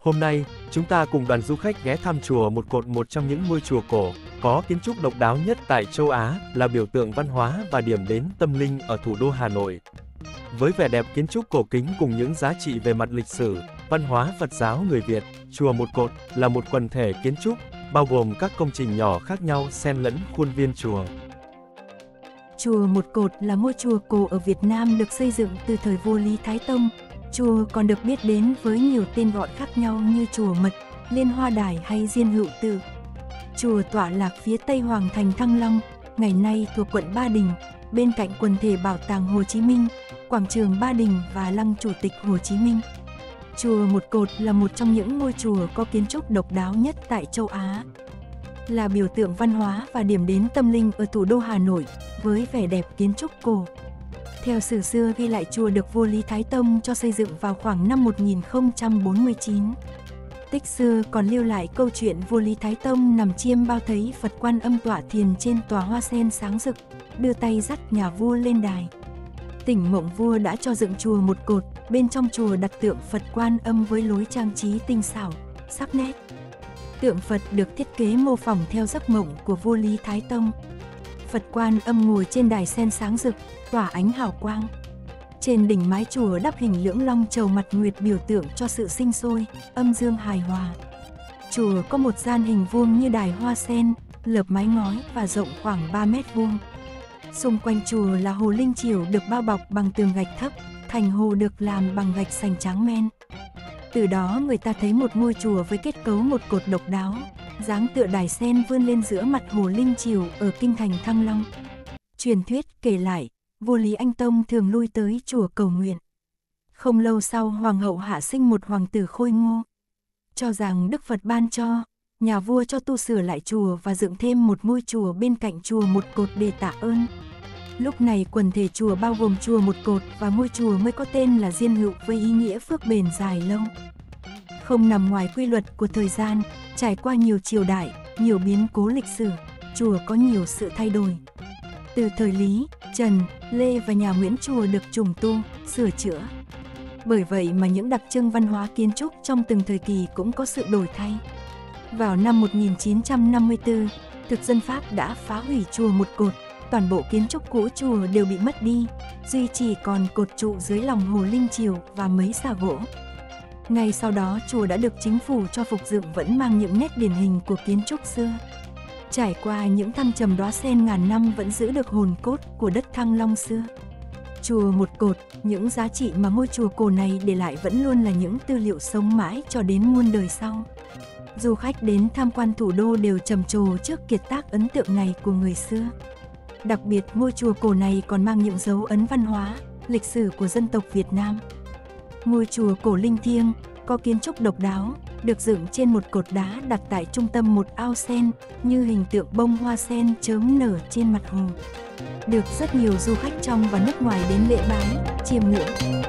Hôm nay, chúng ta cùng đoàn du khách ghé thăm chùa Một Cột, một trong những ngôi chùa cổ, có kiến trúc độc đáo nhất tại châu Á, là biểu tượng văn hóa và điểm đến tâm linh ở thủ đô Hà Nội. Với vẻ đẹp kiến trúc cổ kính cùng những giá trị về mặt lịch sử, văn hóa Phật giáo người Việt, chùa Một Cột là một quần thể kiến trúc, bao gồm các công trình nhỏ khác nhau xen lẫn khuôn viên chùa. Chùa Một Cột là ngôi chùa cổ ở Việt Nam được xây dựng từ thời vua Lý Thái Tông. Chùa còn được biết đến với nhiều tên gọi khác nhau như Chùa Mật, Liên Hoa Đài hay Diên Hữu Tự. Chùa tọa lạc phía tây Hoàng thành Thăng Long, ngày nay thuộc quận Ba Đình, bên cạnh quần thể Bảo tàng Hồ Chí Minh, quảng trường Ba Đình và lăng Chủ tịch Hồ Chí Minh. Chùa Một Cột là một trong những ngôi chùa có kiến trúc độc đáo nhất tại châu Á, là biểu tượng văn hóa và điểm đến tâm linh ở thủ đô Hà Nội với vẻ đẹp kiến trúc cổ. Theo sử xưa ghi lại, chùa được vua Lý Thái Tông cho xây dựng vào khoảng năm 1049. Tích xưa còn lưu lại câu chuyện vua Lý Thái Tông nằm chiêm bao thấy Phật Quan Âm tọa thiền trên tòa hoa sen sáng rực, đưa tay dắt nhà vua lên đài. Tỉnh mộng vua đã cho dựng chùa Một Cột, bên trong chùa đặt tượng Phật Quan Âm với lối trang trí tinh xảo, sắc nét. Tượng Phật được thiết kế mô phỏng theo giấc mộng của vua Lý Thái Tông. Phật Quan Âm ngồi trên đài sen sáng rực, tỏa ánh hào quang. Trên đỉnh mái chùa đắp hình lưỡng long chầu mặt nguyệt, biểu tượng cho sự sinh sôi, âm dương hài hòa. Chùa có một gian hình vuông như đài hoa sen, lợp mái ngói và rộng khoảng 3 mét vuông. Xung quanh chùa là hồ linh chiểu được bao bọc bằng tường gạch thấp, thành hồ được làm bằng gạch sành trắng men. Từ đó người ta thấy một ngôi chùa với kết cấu một cột độc đáo, dáng tựa đài sen vươn lên giữa mặt hồ linh chiểu ở kinh thành Thăng Long. Truyền thuyết kể lại, vua Lý Anh Tông thường lui tới chùa cầu nguyện. Không lâu sau, hoàng hậu hạ sinh một hoàng tử khôi ngô. Cho rằng Đức Phật ban cho, nhà vua cho tu sửa lại chùa và dựng thêm một ngôi chùa bên cạnh chùa Một Cột để tạ ơn. Lúc này quần thể chùa bao gồm chùa Một Cột và ngôi chùa mới có tên là Diên Hữu với ý nghĩa phước bền dài lâu. Không nằm ngoài quy luật của thời gian, trải qua nhiều triều đại, nhiều biến cố lịch sử, chùa có nhiều sự thay đổi. Từ thời Lý, Trần, Lê và nhà Nguyễn, chùa được trùng tu, sửa chữa. Bởi vậy mà những đặc trưng văn hóa kiến trúc trong từng thời kỳ cũng có sự đổi thay. Vào năm 1954, thực dân Pháp đã phá hủy chùa Một Cột, toàn bộ kiến trúc cũ chùa đều bị mất đi, duy chỉ còn cột trụ dưới lòng hồ linh chiểu và mấy xà gỗ. Ngay sau đó, chùa đã được chính phủ cho phục dựng, vẫn mang những nét điển hình của kiến trúc xưa. Trải qua những thăng trầm đóa sen ngàn năm vẫn giữ được hồn cốt của đất Thăng Long xưa. Chùa Một Cột, những giá trị mà ngôi chùa cổ này để lại vẫn luôn là những tư liệu sống mãi cho đến muôn đời sau. Du khách đến tham quan thủ đô đều trầm trồ trước kiệt tác ấn tượng này của người xưa. Đặc biệt, ngôi chùa cổ này còn mang những dấu ấn văn hóa, lịch sử của dân tộc Việt Nam. Ngôi chùa cổ linh thiêng, có kiến trúc độc đáo, được dựng trên một cột đá đặt tại trung tâm một ao sen, như hình tượng bông hoa sen chớm nở trên mặt hồ. Được rất nhiều du khách trong và nước ngoài đến lễ bái, chiêm ngưỡng.